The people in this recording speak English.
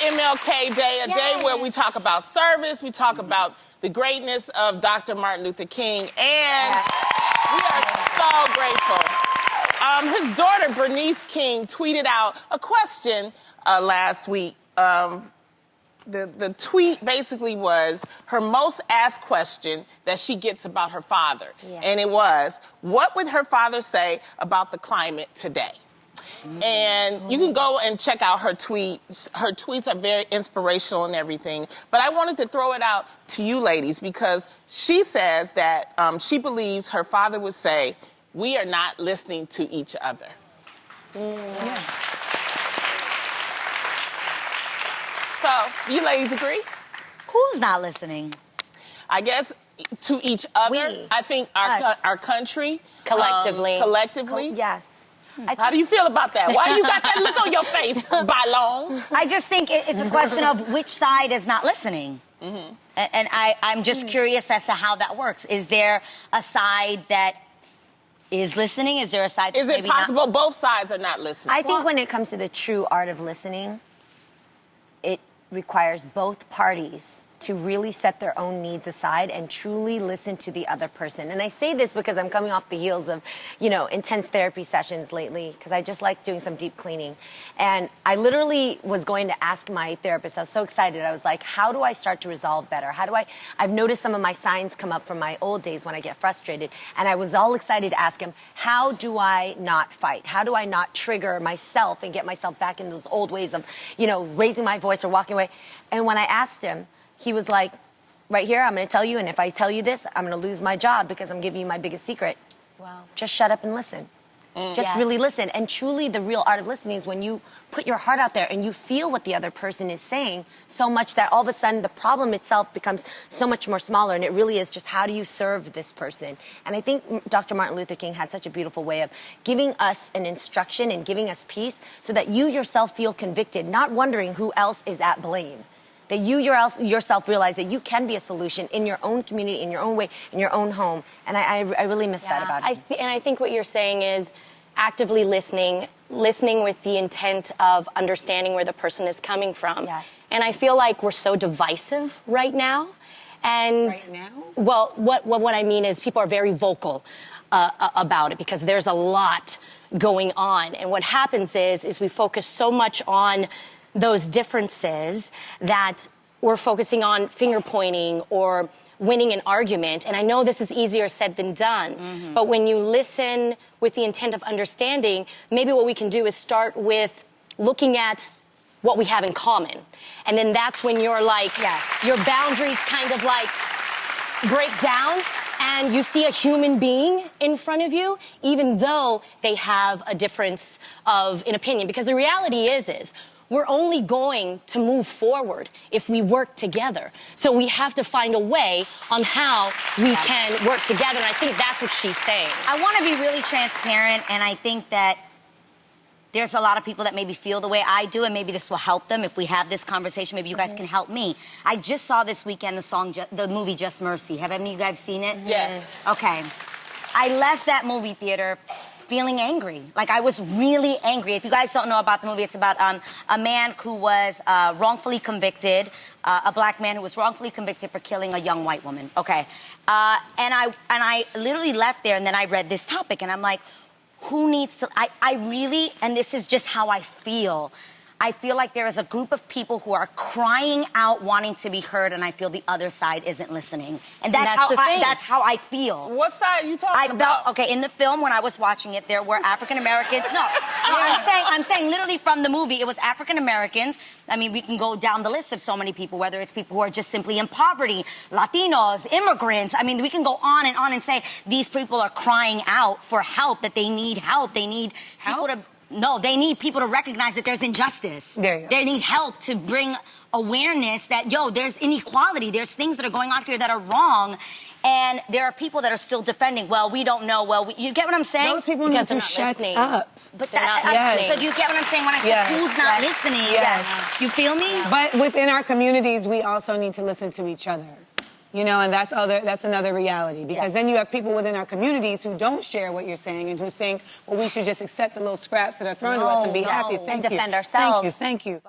MLK Day, a day where we talk about service, we talk about the greatness of Dr. Martin Luther King, and we are so grateful. His daughter, Bernice King, tweeted out a question last week. The tweet basically was her most asked question that she gets about her father. And it was, what would her father say about the climate today? And you can go and check out her tweets. Her tweets are very inspirational and everything. But I wanted to throw it out to you ladies because she says that she believes her father would say, we are not listening to each other. So, do you ladies agree? Who's not listening? I guess to each other. We. I think our country. Collectively. Collectively. Yes. How do you feel about that? Why you got that look on your face, Bailon? I just think it's a question of which side is not listening. And I'm just curious as to how that works. Is there a side that is listening? Is there a side that's Is it maybe possible not? both sides are not listening? I think when it comes to the true art of listening, it requires both parties to really set their own needs aside and truly listen to the other person. And I say this because I'm coming off the heels of, intense therapy sessions lately, because I just like doing some deep cleaning. And I literally was going to ask my therapist, I was so excited, I was like, how do I start to resolve better? I've noticed some of my signs come up from my old days when I get frustrated, and I was all excited to ask him, how do I not fight? How do I not trigger myself and get myself back in those old ways of, raising my voice or walking away? And when I asked him, he was like, right here, I'm going to tell you, and if I tell you this, I'm going to lose my job because I'm giving you my biggest secret. Wow. Just shut up and listen. Just really listen. And truly, the real art of listening is when you put your heart out there and you feel what the other person is saying so much that all of a sudden the problem itself becomes so much more smaller, and it really is just how do you serve this person? And I think Dr. Martin Luther King had such a beautiful way of giving us an instruction and giving us peace so that you yourself feel convicted, not wondering who else is at blame. That you yourself realize that you can be a solution in your own community, in your own way, in your own home. And I really miss that about it. And I think what you're saying is actively listening with the intent of understanding where the person is coming from. Yes. And I feel like we're so divisive right now. And Right now? Well, what I mean is people are very vocal about it because there's a lot going on. And what happens is we focus so much on those differences that we're focusing on finger pointing or winning an argument. And I know this is easier said than done, but when you listen with the intent of understanding, maybe what we can do is start with looking at what we have in common. And then that's when your boundaries kind of break down and you see a human being in front of you, even though they have a difference in opinion. Because the reality is we're only going to move forward if we work together. So we have to find a way on how we can work together, and I think that's what she's saying. I want to be really transparent, and I think that there's a lot of people that maybe feel the way I do, and maybe this will help them if we have this conversation. Maybe you guys can help me. I just saw this weekend the movie Just Mercy. Have any of you guys seen it? Yes. Okay. I left that movie theater feeling angry. I was really angry. If you guys don't know about the movie, it's about a man who was wrongfully convicted, a black man who was wrongfully convicted for killing a young white woman. Okay. And I literally left there, and then I read this topic, and I'm like, who needs to... I really, and this is just how I feel like there is a group of people who are crying out, wanting to be heard, and I feel the other side isn't listening. And that's how I feel. What side are you talking about? Okay, in the film, when I was watching it, there were African Americans. I'm saying literally from the movie, it was African Americans. I mean, we can go down the list of so many people, whether it's people who are just simply in poverty, Latinos, immigrants. I mean, we can go on and say these people are crying out for help, that they need help. They need people to... No, they need people to recognize that there's injustice. There you go. They need help to bring awareness that, there's inequality. There's things that are going on here that are wrong. And there are people that are still defending, we don't know. You get what I'm saying? Those people need to shut up. But they're not listening. So do you get what I'm saying when I say who's not listening? Yes. You feel me? But within our communities, we also need to listen to each other. And that's another reality, because then you have people within our communities who don't share what you're saying and who think, we should just accept the little scraps that are thrown to us and be happy. And defend ourselves. Thank you.